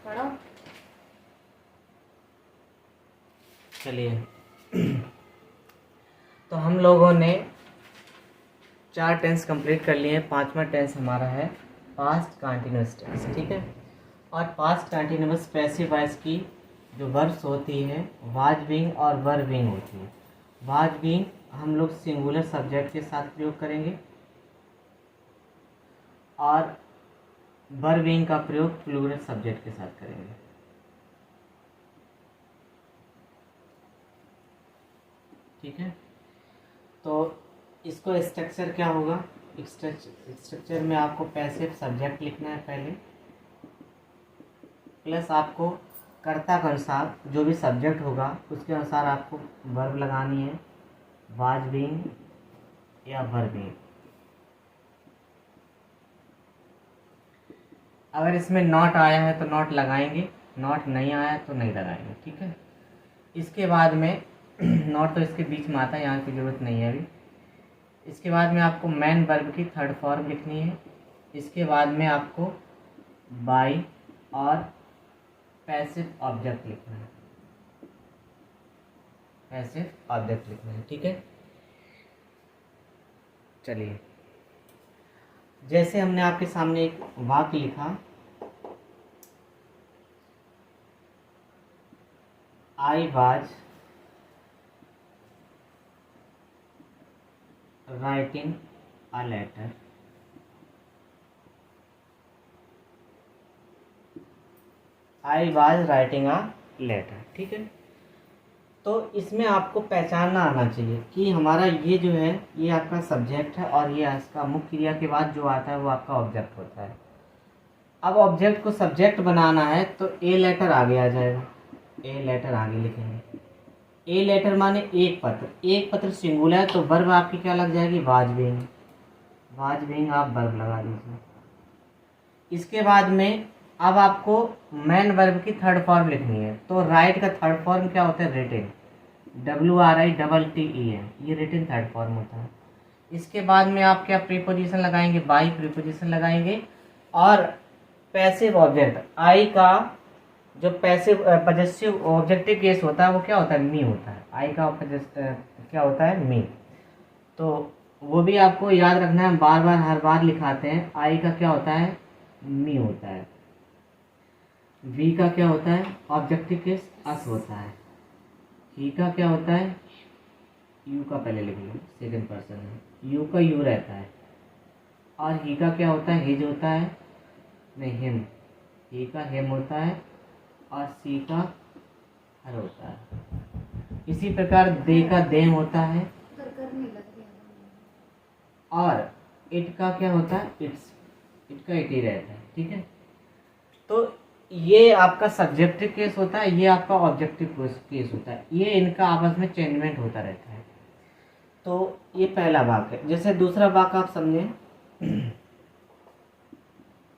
पढ़ो। चलिए तो हम लोगों ने 4 टेंस कंप्लीट कर लिए हैं। 5वां टेंस हमारा है पास्ट कंटिन्यूअस टेंस, ठीक है। और पास्ट कंटिन्यूअस पैसिव वॉइस की जो वर्ब्स होती है वाज बीइंग और वर बीइंग होती है। वाज बीइंग हम लोग सिंगुलर सब्जेक्ट के साथ प्रयोग करेंगे और वर बीइंग का प्रयोग प्लूरल सब्जेक्ट के साथ करेंगे। ठीक है, तो इसको स्ट्रक्चर क्या होगा। स्ट्रक्चर में आपको पैसिव सब्जेक्ट लिखना है पहले, प्लस आपको कर्ता के अनुसार जो भी सब्जेक्ट होगा उसके अनुसार आपको वर्ब लगानी है, वाज बीइंग या वर बीइंग। अगर इसमें नॉट आया है तो नॉट लगाएंगे, नॉट नहीं आया तो नहीं लगाएंगे, ठीक है। इसके बाद में नॉट तो इसके बीच में आता है, यहाँ की जरूरत नहीं है अभी। इसके बाद में आपको मेन वर्ब की थर्ड फॉर्म लिखनी है। इसके बाद में आपको बाई और पैसिव ऑब्जेक्ट लिखना है, पैसिव ऑब्जेक्ट लिखना है, ठीक है। चलिए, जैसे हमने आपके सामने एक वाक्य लिखा, I was writing a letter, I was writing a letter, ठीक है। तो इसमें आपको पहचानना आना चाहिए कि हमारा ये जो है ये आपका सब्जेक्ट है और ये इसका मुख्य क्रिया के बाद जो आता है वो आपका ऑब्जेक्ट होता है। अब ऑब्जेक्ट को सब्जेक्ट बनाना है तो ए लेटर आगे आ जाएगा, ए लेटर आगे लिखेंगे। ए लेटर माने एक पत्र, एक पत्र सिंगुलर है तो वर्ब आपकी क्या लग जाएगी, वाज बीइंग। वाज बीइंग आप वर्ब लगा दीजिए। इसके बाद में अब आपको मेन वर्ब की थर्ड फॉर्म लिखनी है, तो राइट का थर्ड फॉर्म क्या होता है, रिटिन, WRITTEN, ये रिटिन थर्ड फॉर्म होता है। इसके बाद में आप क्या प्रीपोजिशन लगाएंगे, बाई प्रीपोजिशन लगाएंगे। और पैसिव ऑब्जेक्ट आई का जो पैसिव पजेसिव ऑब्जेक्टिव केस होता है वो क्या होता है, मी होता है। आई का क्या होता है, मी। तो वो भी आपको याद रखना है, बार बार हर बार लिखाते हैं। आई का क्या होता है, मी होता है। वी का क्या होता है, ऑब्जेक्टिव केस अस होता है। ही का क्या होता है, यू का पहले लिख लो, सेकंड पर्सन है, यू का यू रहता है। और ही का क्या होता है, हिज होता है, नहीं हिम, ही का हिम होता है। और सी का हर होता है। इसी प्रकार दे का देम होता है। और इट का क्या होता है, इट्स, इट का इट ही रहता है, ठीक है। तो ये आपका सब्जेक्टिव केस होता है, ये आपका ऑब्जेक्टिव केस होता है, ये इनका आपस में चेंजमेंट होता रहता है। तो ये पहला वाक्य है। जैसे दूसरा वाक्य आप समझें,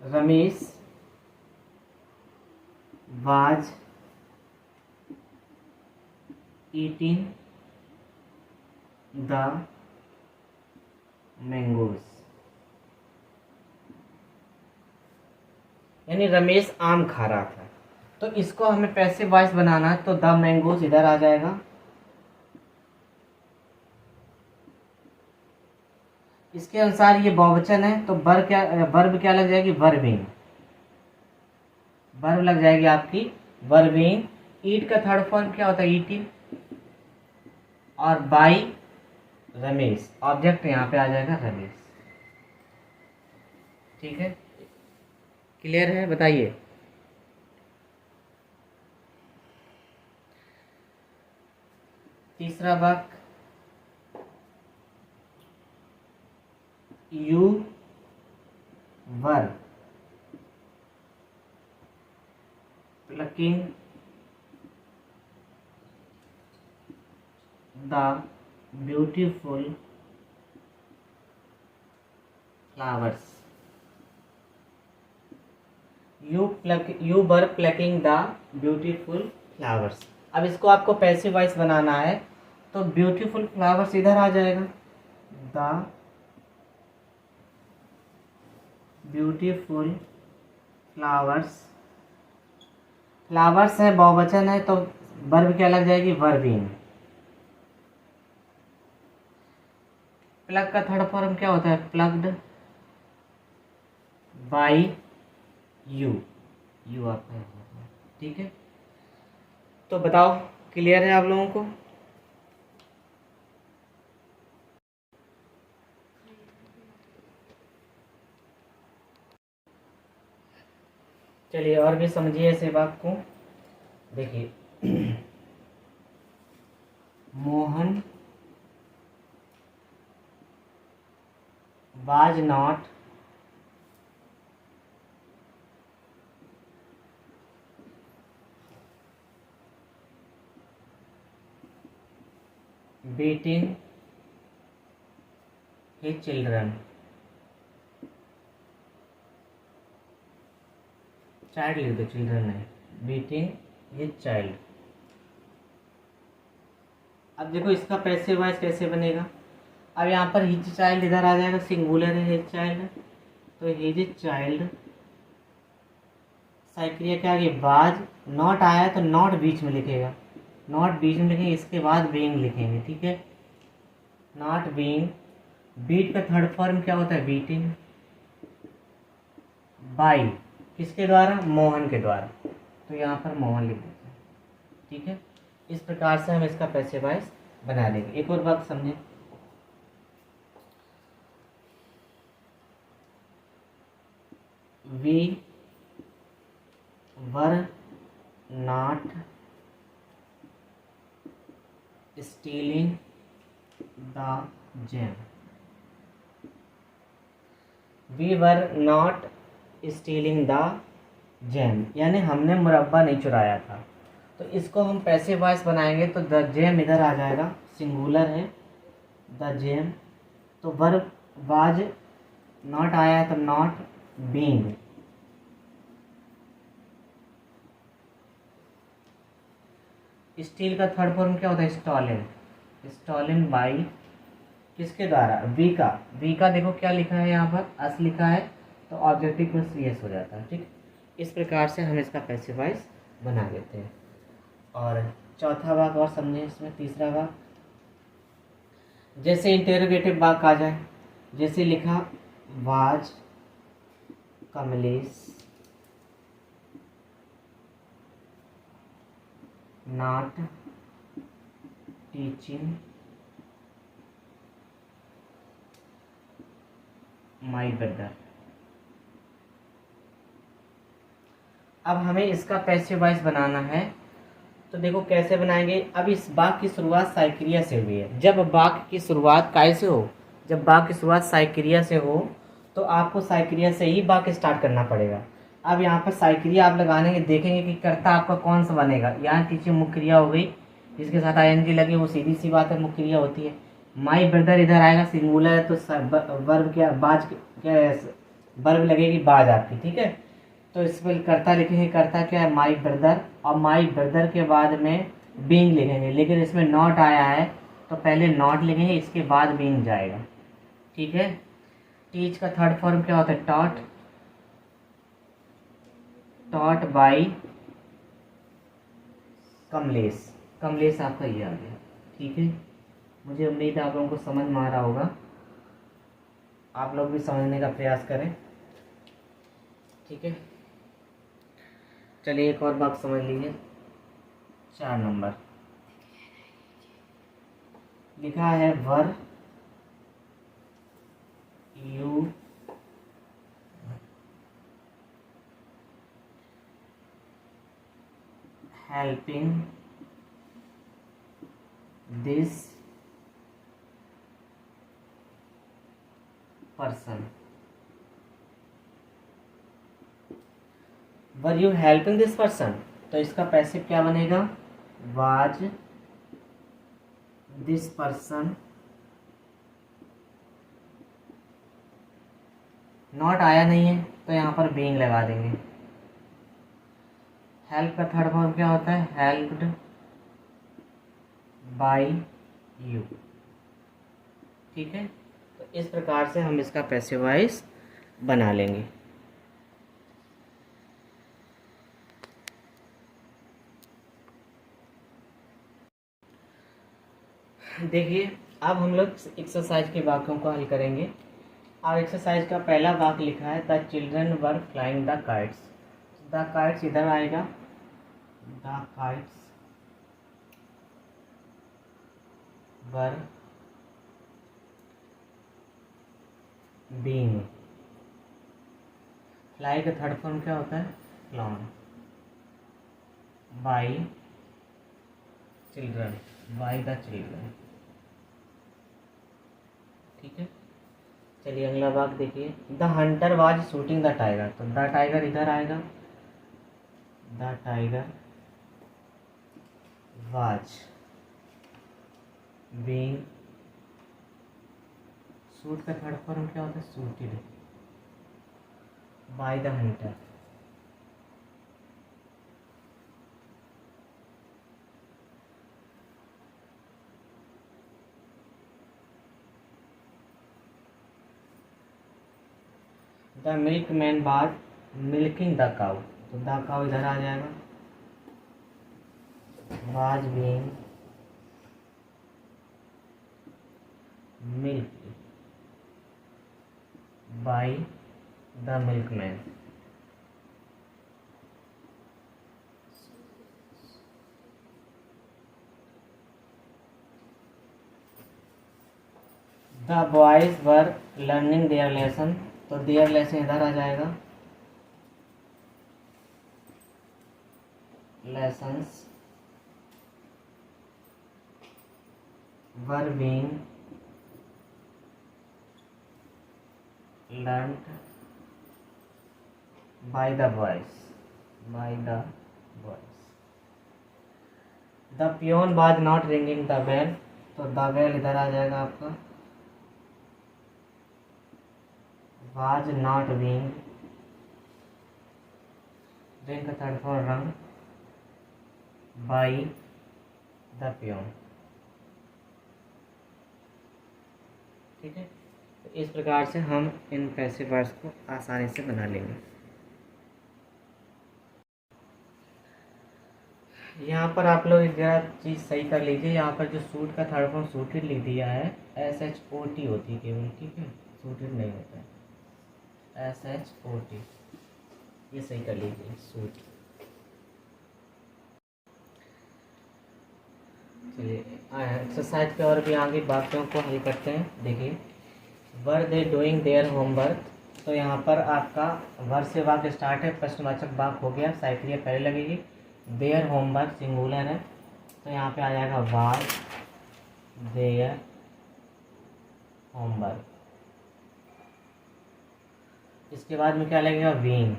Ramesh was eating the mangoes, यानी रमेश आम खा रहा था। तो इसको हमें पैसिव वॉइस बनाना है, तो द मैंगोज इधर आ जाएगा। इसके अनुसार ये बहुवचन है तो वर्ब क्या लग जाएगी, वर्बिंग, वर्ब लग जाएगी आपकी वर्बिंग। ईट का थर्ड फॉर्म क्या होता है, ईटिंग। और बाई रमेश, ऑब्जेक्ट यहाँ पे आ जाएगा रमेश, ठीक है। क्लियर है, बताइए। तीसरा वाक्य, you were plucking the beautiful flowers, you were plucking the beautiful flowers. अब इसको आपको पैसिव वॉइस बनाना है तो ब्यूटीफुल फ्लावर्स इधर आ जाएगा, द ब्यूटीफुल फ्लावर्स फ्लावर्स है, बहुवचन है, तो वर्ब क्या लग जाएगी, वर बीइंग। प्लग का थर्ड फॉर्म क्या होता है, प्लग्ड बाई यू, यू आपका, ठीक है। तो बताओ, क्लियर है आप लोगों को? चलिए और भी समझिए इस वाक्य को। देखिए Mohan was not beating his children, child लिख दो, चिल्ड्रन नहीं, बीटिंग हिज चाइल्ड। अब देखो इसका पैसिव वॉइस कैसे बनेगा। अब यहाँ पर हिज चाइल्ड इधर आ जाएगा, सिंगुलर है हिज चाइल्ड, तो हिज चाइल्ड साइक्रिया क्या आगे बाज, नॉट आया तो नॉट बीच में लिखेगा, नॉट बीच में लिखेंगे, इसके बाद बीइंग लिखेंगे, ठीक है। नॉट बीइंग, बीट का थर्ड फॉर्म क्या होता है, बीटिंग बाई, किसके द्वारा, मोहन के द्वारा, तो यहाँ पर मोहन लिख देते हैं, ठीक है। इस प्रकार से हम इसका पैसिव वॉइस बना देंगे। एक और बात समझें, we were not stealing the gem, we were not stealing the gem, यानी हमने मुरब्बा नहीं चुराया था। तो इसको हम पैसिव वॉइस बनाएंगे तो द जेम इधर आ जाएगा, सिंगुलर है द जेम, तो वर्ब वाज नॉट आया तो नॉट बीइंग, स्टील का थर्ड फॉर्म क्या होता है, स्टॉलन, स्टॉलन बाई, किसके द्वारा, वी का, वी का देखो क्या लिखा है यहाँ पर, अस लिखा है, तो ऑब्जेक्टिव प्लस यस हो जाता है, ठीक। इस प्रकार से हम इसका पैसिव वॉइस बना लेते हैं। और चौथा वाक्य और समझें इसमें, तीसरा वाक्य जैसे इंटेरोगेटिव वाक्य आ जाए, जैसे लिखा was Kamlesh not teaching my brother. अब हमें इसका पैसिव वॉइस बनाना है, तो देखो कैसे बनाएंगे। अब इस वाक्य की शुरुआत साइक्रिया से हुई है। जब वाक्य की शुरुआत कैसे हो, जब वाक्य की शुरुआत साइक्रिया से हो तो आपको साइक्रिया से ही वाक्य स्टार्ट करना पड़ेगा। अब यहाँ पर साइक्रिया आप लगाने देखेंगे कि कर्ता आपका कौन सा बनेगा। यहाँ टीचर मुख्य क्रिया हो गई, जिसके साथ आईएनजी लगे वो सीधी सी बात है, मुख्य क्रिया होती है। माई ब्रदर इधर आएगा, सिंगुलर है तो वर्ब क्या, बाज क्या, वर्ब लगेगी बाज आपकी, ठीक है। तो इस पर कर्ता लिखेंगे, कर्ता क्या है, माई ब्रदर, और माई ब्रदर के बाद में बीइंग लिखेंगे, लेकिन इसमें नॉट आया है तो पहले नॉट लिखेंगे, इसके बाद बीइंग जाएगा, ठीक है। टीच का थर्ड फॉर्म क्या होता है, taught, taught by Kamlesh, Kamlesh आपका ये आ गया, ठीक है। मुझे उम्मीद है आप लोगों को समझ में आ रहा होगा, आप लोग भी समझने का प्रयास करें, ठीक है। चलिए एक और बात समझ लीजिए, 4 नंबर लिखा है were you helping this person, were you helping this person, तो इसका पैसिव क्या बनेगा, वाज दिस पर्सन, नॉट आया नहीं है तो यहाँ पर बीइंग लगा देंगे। हेल्प का थर्ड फॉर्म क्या होता है, हेल्प्ड बाय यू, ठीक है। तो इस प्रकार से हम इसका पैसिव वॉइस बना लेंगे। देखिए अब हम लोग एक्सरसाइज के वाक्यों को हल करेंगे। और एक्सरसाइज का पहला वाक्य लिखा है the children were flying the kites. The kites इधर आएगा, the kites were being. Fly का थर्ड फॉर्म क्या होता है? Flown. By children, by the children. ठीक है, चलिए अगला वाक्य देखिए the Hunter was shooting the tiger. तो द टाइगर इधर आएगा, the tiger was being. Shoot का थर्ड फॉर्म क्या होता है? Shooted by the Hunter. The milk man was milking the cow. तो द काउ इधर आ जाएगा, was being milk by the milkman. The boys were learning there lesson. तो there lesson इधर आ जाएगा, lessons were being learned by the boys, by the boys। the peon was not ringing the bell। तो the bell इधर आ जाएगा आपका, was not being ring का third form रंग by the peon। ठीक है, तो इस प्रकार से हम इन पैसिव वर्ब्स को आसानी से बना लेंगे। यहाँ पर आप लोग एक जरा चीज़ सही कर लीजिए, यहाँ पर जो सूट का थर्ड फॉर्म सूटेड लिख दिया है, SHOT होती है केवल। ठीक है, सूटेड नहीं होता है, SHOT, ये सही कर लीजिए, सूट। चलिए एक्सरसाइज पे और भी आगे वाक्यों को हल करते हैं। देखिए were they doing their homework. तो यहाँ पर आपका वर से वाक्य स्टार्ट है, प्रश्नवाचक वाक्य हो गया, साइक्रिया पहले लगेगी। देयर होमवर्क सिंगुलर है, तो यहाँ पे आ जाएगा वाज देयर होमवर्क। इसके बाद में क्या लगेगा? बीइंग।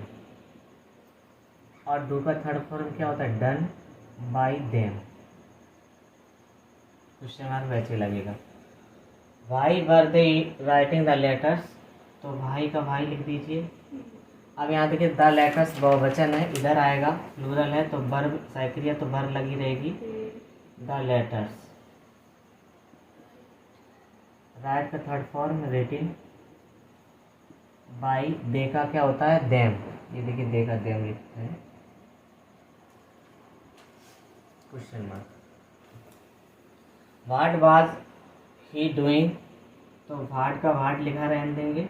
और डू का थर्ड फॉर्म क्या होता है? Done by them. Question mark वैसे लगेगा। Why were they writing the letters. तो भाई का भाई लिख दीजिए। अब यहाँ देखिए द लेटर्स बहुवचन है, इधर आएगा, प्लूरल है तो वर्ब साइक्रिया तो वर्ब लगी रहेगी, द लेटर्स। राइट का थर्ड फॉर्म रिटिन बाई। दे का क्या होता है? देम। ये देखिए दे का देम लिखते हैं, question mark. What was he doing. तो व्हाट का व्हाट लिखा रहने देंगे,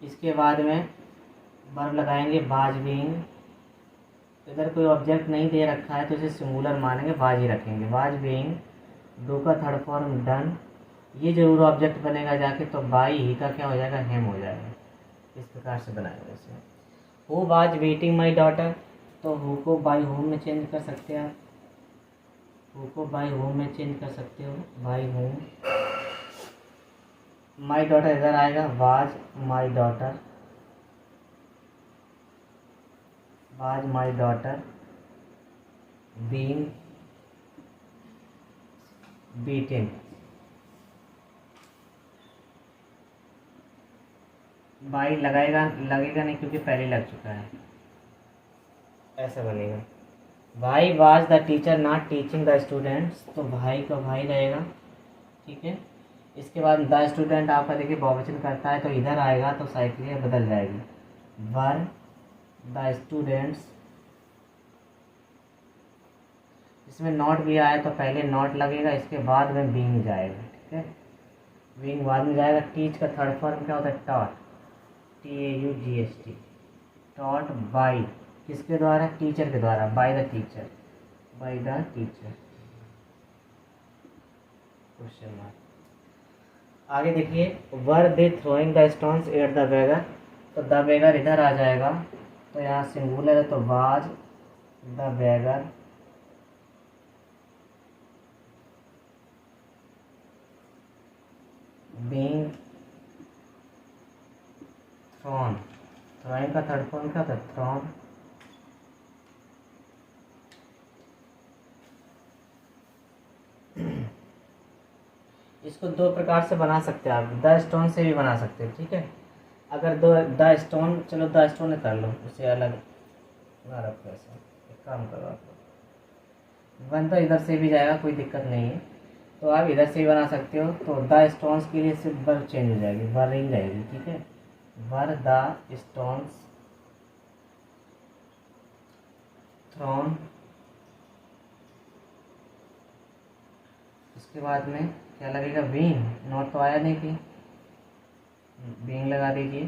इसके बाद में वर्ब लगाएंगे वाज बीइंग। इधर कोई ऑब्जेक्ट नहीं दे रखा है तो इसे सिंगुलर मानेंगे, वाज ही रखेंगे, वाज बीइंग। डू का थर्ड फॉर्म डन, ये जरूर ऑब्जेक्ट बनेगा जाके, तो बाई ही का क्या हो जाएगा? हेम हो जाएगा। इस प्रकार से बनाएंगे इसे। Who was waiting my daughter. तो हु को बाई होम में चेंज कर सकते हैं आप, हु को बाई होम में चेंज कर सकते हो, बाई होम। माई डॉटर इधर आएगा, was my daughter, was my daughter being beaten. By लगेगा नहीं क्योंकि पहले लग चुका है, ऐसा बनेगा। भाई was the teacher not teaching the students. तो भाई का भाई रहेगा, ठीक है। इसके बाद द स्टूडेंट आपका देखिए बहुवचन करता है तो इधर आएगा तो साइक्लिया बदल जाएगी, वर द स्टूडेंट्स इसमें नॉट भी आया तो पहले नॉट लगेगा, इसके बाद में बीइंग जाएगा, ठीक है। बीइंग बाद में जाएगा। टीच का थर्ड फॉर्म क्या होता है? टॉट, TAUGHT, टॉट बाय, किसके द्वारा? टीचर के द्वारा, by the teacher, by the teacher. Question mark. आगे देखिए, were they throwing the stones at the beggar, तो द बेगर इधर आ जाएगा, तो यहाँ सिंगुलर है तो was the beggar being thrown. Throwing का थर्ड फॉर्म क्या होता है? थ्रोन। इसको दो प्रकार से बना सकते हैं आप, द स्टोन से भी बना सकते हैं, ठीक है। अगर दो द स्टोन, चलो द स्टोन कर लो, उसे अलग ना रखो, ऐसा एक काम करो आप लोग। वन तो इधर से भी जाएगा, कोई दिक्कत नहीं है, तो आप इधर से भी बना सकते हो। तो द स्टोन्स के लिए सिर्फ वर्ब चेंज हो जाएगी, वर ही रहेगी, ठीक है। वर द स्टोन्स थ्रोन, इसके बाद में क्या लगेगा? बीइंग, नॉट तो आया नहीं थी, बीइंग लगा दीजिए।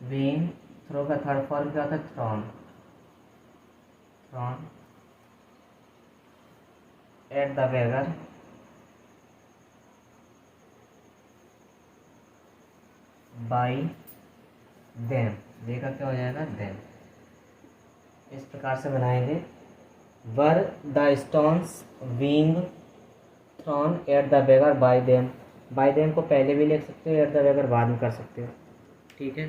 बीइंग, थ्रो का थर्ड फॉर्म क्या होता है? Thrown, thrown at the beggar by them, देखा क्या हो जाएगा? देम। इस प्रकार से बनाएंगे। Were the stones being thrown at the beggar by them, by them को पहले भी लिख सकते हो, एट द बेगर बाद में कर सकते हो, ठीक है।